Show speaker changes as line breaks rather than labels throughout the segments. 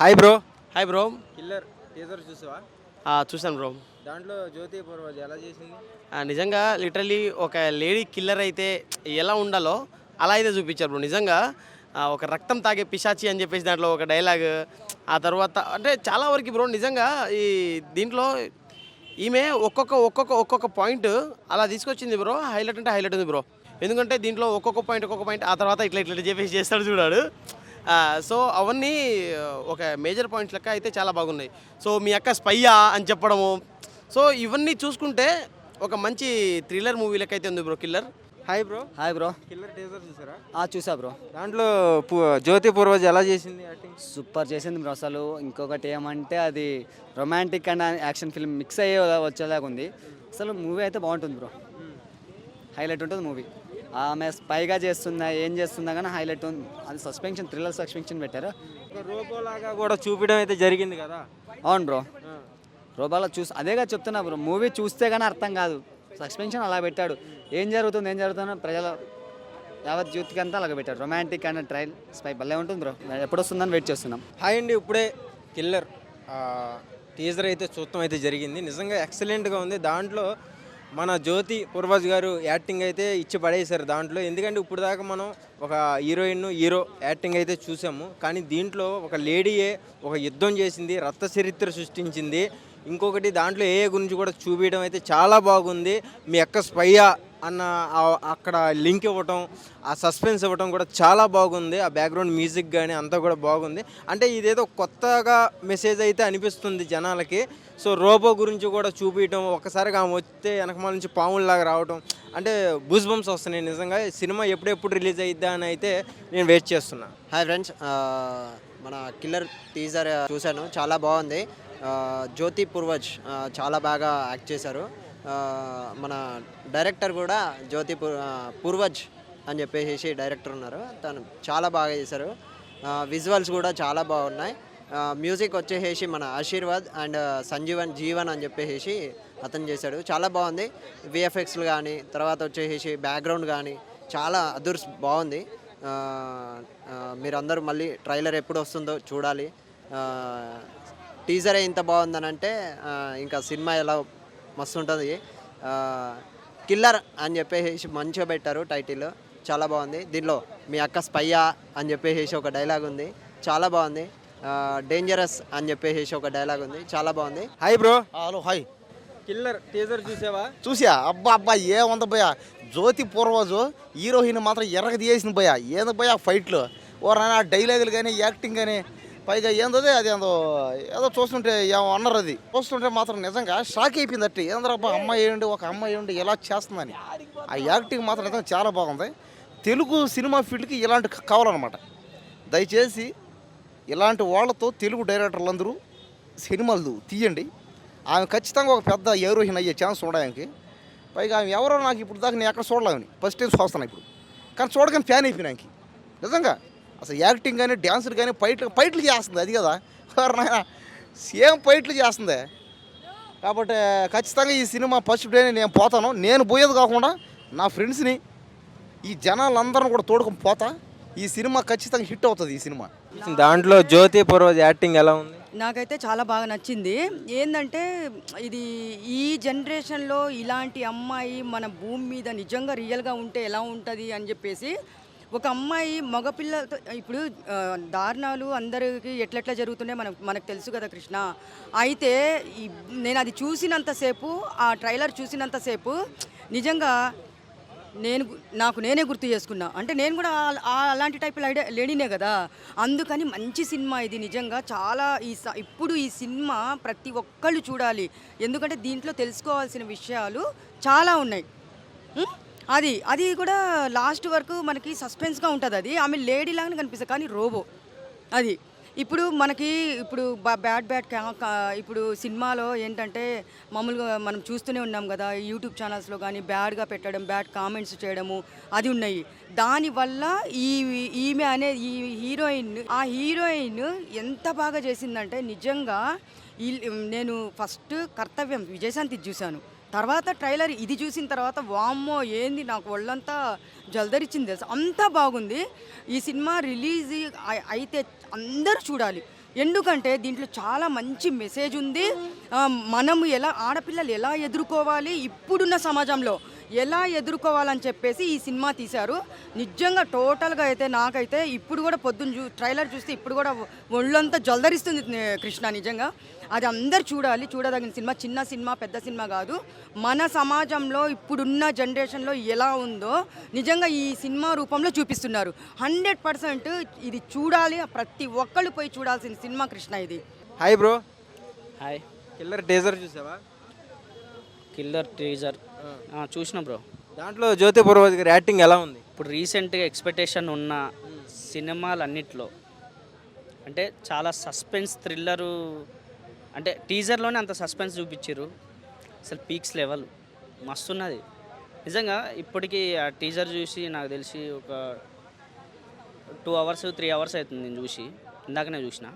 Hi bro.
Hi bro.
Killer teaser చూసావా?
చూసాను bro.
దాంట్లో జ్యోతి పూర్వజ్ ఎలా చేసింది?
నిజంగా లిటరలీ ఒక లేడీ కిల్లర్ అయితే ఎలా ఉండాలో అలా అయితే చూపించారు బ్రో. నిజంగా ఒక రక్తం తాగే పిశాచి అని చెప్పేసి దాంట్లో ఒక డైలాగ్, ఆ తర్వాత అంటే చాలా వరకు బ్రో నిజంగా ఈ దీంట్లో ఈమె ఒక్కొక్క పాయింట్ అలా తీసుకొచ్చింది బ్రో. హైలైట్ అంటే హైలైట్ ఉంది బ్రో. ఎందుకంటే దీంట్లో ఒక్కొక్క పాయింట్ ఆ తర్వాత ఇట్లా చెప్పేసి చేస్తాడు చూడాడు. సో అవన్నీ ఒక మేజర్ పాయింట్స్ లెక్క అయితే చాలా బాగున్నాయి. సో మీ అక్క స్పయ్యా అని చెప్పడము, సో ఇవన్నీ చూసుకుంటే ఒక మంచి థ్రిల్లర్ మూవీ లెక్క అయితే ఉంది bro killer.
Hi bro.
Hi bro.
Killer teaser చూసారా?
చూసా బ్రో.
దాంట్లో జ్యోతి పూర్వజ్ ఎలా చేసింది యాక్టింగ్?
సూపర్ చేసింది బ్రో. అసలు ఇంకొకటి ఏమంటే అది romantic and action film mix అయ్యే వచ్చేలాగా ఉంది. అసలు మూవీ అయితే బాగుంటుంది బ్రో. హైలైట్ ఉంటుంది మూవీ. ఆమె స్పైగా చేస్తుందా ఏం చేస్తుందా కానీ హైలైట్ ఉంది. అది సస్పెన్షన్, థ్రిల్లర్ సస్పెన్షన్ పెట్టారు.
ఒక రోబోలాగా కూడా చూపించడం అయితే జరిగింది కదా?
అవును బ్రో. రోబాలో అదేగా చెప్తున్నా బ్రో. మూవీ చూస్తే కానీ అర్థం కాదు. సస్పెన్షన్ అలా పెట్టాడు. ఏం జరుగుతుందో ప్రజల యావత్ యూత్కి అంతా అలాగ పెట్టాడు. రొమాంటిక్ అండ్ ట్రైల్ స్పై భలే ఉంటుంది బ్రో. ఎప్పుడు వస్తుందని వెయిట్ చేస్తున్నాం.
హాయ్ అండి. ఇప్పుడే కిల్లర్ టీజర్ అయితే చూడటం అయితే జరిగింది. నిజంగా ఎక్సలెంట్గా ఉంది. దాంట్లో మన జ్యోతి పూర్వజ్ గారు యాక్టింగ్ అయితే ఇచ్చి పడేశారు దాంట్లో. ఎందుకంటే ఇప్పుడు దాకా మనం ఒక హీరో యాక్టింగ్ అయితే చూసాము, కానీ దీంట్లో ఒక లేడీయే ఒక యుద్ధం చేసింది, రక్త చరిత్ర సృష్టించింది. ఇంకొకటి దాంట్లో ఏ గురించి కూడా చూపించడం అయితే చాలా బాగుంది. మీ అక్క స్పయ్యా అన్న అక్కడ లింక్ ఇవ్వటం, ఆ సస్పెన్స్ ఇవ్వటం కూడా చాలా బాగుంది. ఆ బ్యాక్గ్రౌండ్ మ్యూజిక్ కానీ అంతా కూడా బాగుంది. అంటే ఇదేదో కొత్తగా మెసేజ్ అయితే అనిపిస్తుంది జనాలకి. సో రోబో గురించి కూడా చూపించడం, ఒక్కసారిగా ఆమె వస్తే వెనకమాల నుంచి పాముల్లాగా రావడం, అంటే బూస్ బంప్స్ వస్తున్నాయి. నిజంగా సినిమా ఎప్పుడెప్పుడు రిలీజ్ అయిద్దా అని అయితే నేను వెయిట్ చేస్తున్నా.
హాయ్ ఫ్రెండ్స్, మన కిల్లర్ టీజర్ చూశాను, చాలా బాగుంది. జ్యోతి పూర్వజ్ చాలా బాగా యాక్ట్ చేశారు. మన డైరెక్టర్ కూడా జ్యోతి పూర్వజ్ అని చెప్పేసి డైరెక్టర్ ఉన్నారు, తను చాలా బాగా చేశారు. విజువల్స్ కూడా చాలా బాగున్నాయి. మ్యూజిక్ వచ్చేసి మన ఆశీర్వాద్ అండ్ జీవన్ అని చెప్పేసి అతను చేశాడు, చాలా బాగుంది. విఎఫ్ఎక్స్లు కానీ తర్వాత వచ్చేసి బ్యాక్గ్రౌండ్ కానీ చాలా బాగుంది. మీరందరూ మళ్ళీ ట్రైలర్ ఎప్పుడు వస్తుందో చూడాలి. టీజరే ఇంత బాగుందని అంటే ఇంకా సినిమా ఎలా మస్తు ఉంటుంది. కిల్లర్ అని చెప్పేసి మంచిగా పెట్టారు టైటిల్, చాలా బాగుంది. దీనిలో మీ అక్క స్పయ్యా అని చెప్పేసి ఒక డైలాగ్ ఉంది, చాలా బాగుంది. డేంజరస్ అని చెప్పేసి ఒక డైలాగ్ ఉంది, చాలా బాగుంది.
Hi bro.
Hello hi.
Killer teaser చూసావా?
చూసా. అబ్బా ఏముంది భయ్యా, జ్యోతి పూర్వజు హీరోయిన్ మాత్రం ఎర్రగ తీయేసింది భయ్యా. ఏంది భయ్యా ఫైట్లు, ఓరన్నా డైలాగులు కానీ యాక్టింగ్ కానీ, పైగా ఏందో అది ఏదో చూస్తుంటే ఏమో అన్నారు. అది చూస్తుంటే మాత్రం నిజంగా షాక్ అయిపోయింది. అట్టి ఏంద్రబ్బా అమ్మాయి ఏంటి, ఒక అమ్మాయి ఏంటి ఎలా చేస్తుందని. ఆ యాక్టింగ్ మాత్రం నిజంగా చాలా బాగుంది. తెలుగు సినిమా ఫీల్డ్కి ఇలాంటి కావాలన్నమాట. దయచేసి ఇలాంటి వాళ్ళతో తెలుగు డైరెక్టర్లు అందరూ సినిమాలు తీయండి. ఆమె ఖచ్చితంగా ఒక పెద్ద హీరోయిన్ అయ్యే ఛాన్స్ ఉండడానికి. పైగా ఆమె ఎవరో నాకు ఇప్పుడు దాకా నేను ఎక్కడ చూడలేమని ఫస్ట్ టైం చూస్తున్నాను ఇప్పుడు, కానీ చూడగానే ఫ్యాన్ అయిపోయినాకి. నిజంగా అసలు యాక్టింగ్ కానీ డ్యాన్సులు కానీ ఫైట్లు చేస్తుంది. అది కదా ఎవరినైనా సేమ్ ఫైట్లు చేస్తుంది. కాబట్టి ఖచ్చితంగా ఈ సినిమా ఫస్ట్ డే నేను పోతాను. నేను పోయేది కాకుండా నా ఫ్రెండ్స్ని, ఈ జనాలందరిని కూడా తోడుకొని పోతా. ఈ సినిమా ఖచ్చితంగా హిట్ అవుతుంది. ఈ సినిమా
దాంట్లో జ్యోతి పూర్వజ్ యాక్టింగ్ ఎలా ఉంది?
నాకైతే చాలా బాగా నచ్చింది. ఏంటంటే ఇది ఈ జనరేషన్లో ఇలాంటి అమ్మాయి మన భూమి మీద నిజంగా రియల్గా ఉంటే ఎలా ఉంటుంది అని చెప్పేసి, ఒక అమ్మాయి మగపిల్లలతో ఇప్పుడు దారుణాలు అందరికీ ఎట్లెట్లా జరుగుతున్నాయి మనకు తెలుసు కదా కృష్ణ. అయితే నేను అది చూసినంతసేపు, ఆ ట్రైలర్ చూసినంతసేపు నిజంగా నేనే గుర్తు చేసుకున్నా. అంటే నేను కూడా అలాంటి టైప్ లేడీనే కదా. అందుకని మంచి సినిమా ఇది నిజంగా. చాలా ఇప్పుడు ఈ సినిమా ప్రతి ఒక్కళ్ళు చూడాలి. ఎందుకంటే దీంట్లో తెలుసుకోవాల్సిన విషయాలు చాలా ఉన్నాయి. అది కూడా లాస్ట్ వరకు మనకి సస్పెన్స్గా ఉంటుంది. అది ఆమె లేడీ లాగానే కనిపిస్తుంది కానీ రోబో. అది ఇప్పుడు మనకి బ్యాడ్ ఇప్పుడు సినిమాలో ఏంటంటే మామూలుగా మనం చూస్తూనే ఉన్నాం కదా, యూట్యూబ్ ఛానల్స్లో కానీ బ్యాడ్గా పెట్టడం, బ్యాడ్ కామెంట్స్ చేయడము అది ఉన్నాయి. దానివల్ల ఈమె అనే ఈ హీరోయిన్ ఎంత బాగా చేసిందంటే నిజంగా నేను ఫస్ట్ కర్తవ్యం విజయశాంతి చూశాను, తర్వాత ట్రైలర్ ఇది చూసిన తర్వాత వామ్మో ఏంది నాకు ఒళ్ళంతా జల్దరిచ్చింది తెలుసు, అంతా బాగుంది. ఈ సినిమా రిలీజ్ అయితే అందరూ చూడాలి. ఎందుకంటే దీంట్లో చాలా మంచి మెసేజ్ ఉంది. మనము ఎలా ఆడపిల్లలు ఎలా ఎదుర్కోవాలి, ఇప్పుడున్న సమాజంలో ఎలా ఎదుర్కోవాలని చెప్పేసి ఈ సినిమా తీశారు. నిజంగా టోటల్గా అయితే నాకైతే ఇప్పుడు కూడా పొద్దున్న ట్రైలర్ చూస్తే ఇప్పుడు కూడా ఒళ్ళంతా జల్దరిస్తుంది కృష్ణ. నిజంగా అది అందరు చూడాలి, చూడదగిన సినిమా. చిన్న సినిమా పెద్ద సినిమా కాదు, మన సమాజంలో ఇప్పుడున్న జనరేషన్లో ఎలా ఉందో నిజంగా ఈ సినిమా రూపంలో చూపిస్తున్నారు. 100% ఇది చూడాలి, ప్రతి ఒక్కళ్ళు పోయి చూడాల్సిన సినిమా కృష్ణ ఇది.
Hi bro,
hi.
Killer teaser చూసావా?
కిల్లర్ టీజర్ చూసిన బ్రో.
దాంట్లో జ్యోతి పూర్వజ్ గారి యాక్టింగ్ ఎలా ఉంది?
ఇప్పుడు రీసెంట్గా ఎక్స్పెక్టేషన్ ఉన్న సినిమాలన్నిట్లో అంటే చాలా సస్పెన్స్ థ్రిల్లరు, అంటే టీజర్లోనే అంత సస్పెన్స్ చూపించారు. అసలు పీక్స్ లెవెల్ మస్తున్నది నిజంగా. ఇప్పటికీ ఆ టీజర్ చూసి నాకు తెలిసి ఒక 2 hours 3 hours అవుతుంది నేను చూసి. ఇందాకనే చూసిన.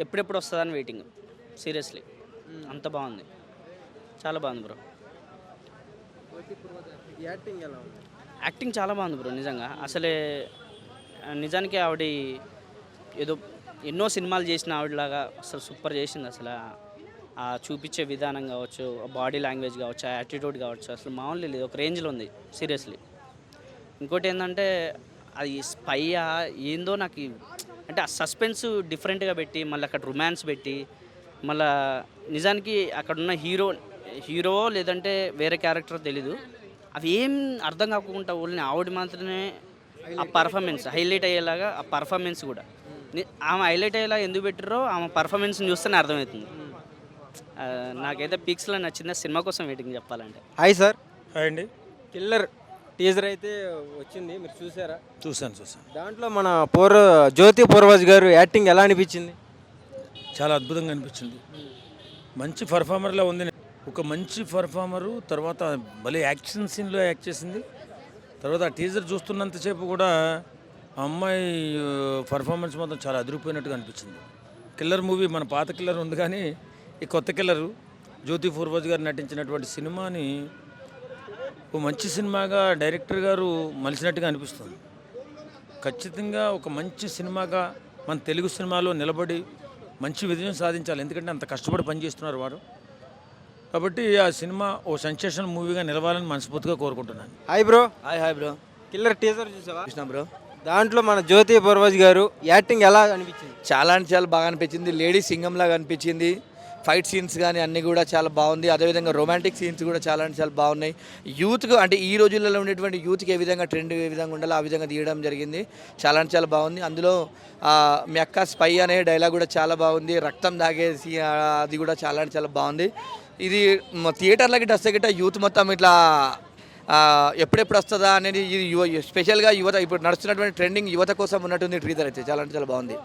ఎప్పుడెప్పుడు వస్తుందని వెయిటింగ్ సీరియస్లీ. అంత బాగుంది, చాలా బాగుంది బ్రో.
యాక్టింగ్ ఎలా ఉంది?
యాక్టింగ్ చాలా బాగుంది బ్రో నిజంగా. అసలే నిజానికి ఆవిడ ఏదో ఎన్నో సినిమాలు చేసిన ఆవిడలాగా అసలు సూపర్ చేసింది. అసలు ఆ చూపించే విధానం కావచ్చు, బాడీ లాంగ్వేజ్ కావచ్చు, ఆ యాటిట్యూడ్ కావచ్చు, అసలు మామూలు లేదు, ఒక రేంజ్లో ఉంది సీరియస్లీ. ఇంకోటి ఏంటంటే అది స్పైయా ఏందో నాకు అంటే ఆ సస్పెన్స్ డిఫరెంట్గా పెట్టి మళ్ళీ అక్కడ రొమాన్స్ పెట్టి మళ్ళీ నిజానికి అక్కడ ఉన్న హీరో లేదంటే వేరే క్యారెక్టర్ తెలీదు, అవి ఏం అర్థం కాకుండా ఓన్లీ ఆవిడ మాత్రమే ఆ పర్ఫార్మెన్స్ హైలైట్ అయ్యేలాగా, ఆ పర్ఫార్మెన్స్ కూడా ఆమె హైలైట్ అయ్యేలాగా ఎందుకు పెట్టారో ఆమె పర్ఫార్మెన్స్ని చూస్తేనే అర్థమవుతుంది. నాకైతే పీక్స్లో నచ్చిన సినిమా కోసం వెయిటింగ్ చెప్పాలంటే.
Hi sir.
హాయ్ అండి.
కిల్లర్ టీజర్ అయితే వచ్చింది, మీరు చూసారా?
చూశాను.
దాంట్లో మన జ్యోతి పూర్వజ్ గారు యాక్టింగ్ ఎలా అనిపించింది?
చాలా అద్భుతంగా అనిపించింది. మంచి పర్ఫార్మర్లా ఉంది. ఒక మంచి పర్ఫార్మరు, తర్వాత భలే యాక్షన్ సీన్లో యాక్ట్ చేసింది. తర్వాత ఆ టీజర్ చూస్తున్నంతసేపు కూడా ఆ అమ్మాయి పర్ఫార్మెన్స్ మాత్రం చాలా అదిరిపోయినట్టుగా అనిపించింది. కిల్లర్ మూవీ మన పాత కిల్లర్ ఉంది, కానీ ఈ కొత్త కిల్లరు జ్యోతి పూర్వజ్ గారు నటించినటువంటి సినిమాని ఓ మంచి సినిమాగా డైరెక్టర్ గారు మలిచినట్టుగా అనిపిస్తుంది. ఖచ్చితంగా ఒక మంచి సినిమాగా మన తెలుగు సినిమాలో నిలబడి మంచి విజయం సాధించాలి. ఎందుకంటే అంత కష్టపడి పనిచేస్తున్నారు వారు. కాబట్టి ఆ సినిమా ఓ సెన్సేషన్ మూవీగా నిలవాలని మనస్ఫూర్తిగా కోరుకుంటున్నాను.
Hi bro.
Hi bro.
Killer teaser చూసావా?
కృష్ణ బ్రో.
దాంట్లో మన జ్యోతి పూర్వజ్ గారు యాక్టింగ్ ఎలా అనిపించింది?
చాలా అంటే చాలా బాగా అనిపించింది. లేడీ సింగంలాగా అనిపించింది. ఫైట్ సీన్స్ కానీ అన్నీ కూడా చాలా బాగుంది. అదేవిధంగా రొమాంటిక్ సీన్స్ కూడా చాలా అంటే చాలా బాగున్నాయి. యూత్కు అంటే ఈ రోజుల్లో ఉండేటువంటి యూత్కి ఏ విధంగా ట్రెండ్ ఏ విధంగా ఉండాలో ఆ విధంగా తీయడం జరిగింది. చాలా అంటే చాలా బాగుంది. అందులో మీ అక్క స్పై అనే డైలాగ్ కూడా చాలా బాగుంది. రక్తం దాగేసి అది కూడా చాలా అంటే చాలా బాగుంది. ఇది థియేటర్లకి వస్తే గిట్ట యూత్ మొత్తం ఇట్లా ఎప్పుడెప్పుడు వస్తుందా అనేది ఇది స్పెషల్గా యువత ఇప్పుడు నడుస్తున్నటువంటి ట్రెండింగ్ యువత కోసం ఉన్నట్టుంది. ట్రీజర్ అయితే చాలా అంటే చాలా బాగుంది.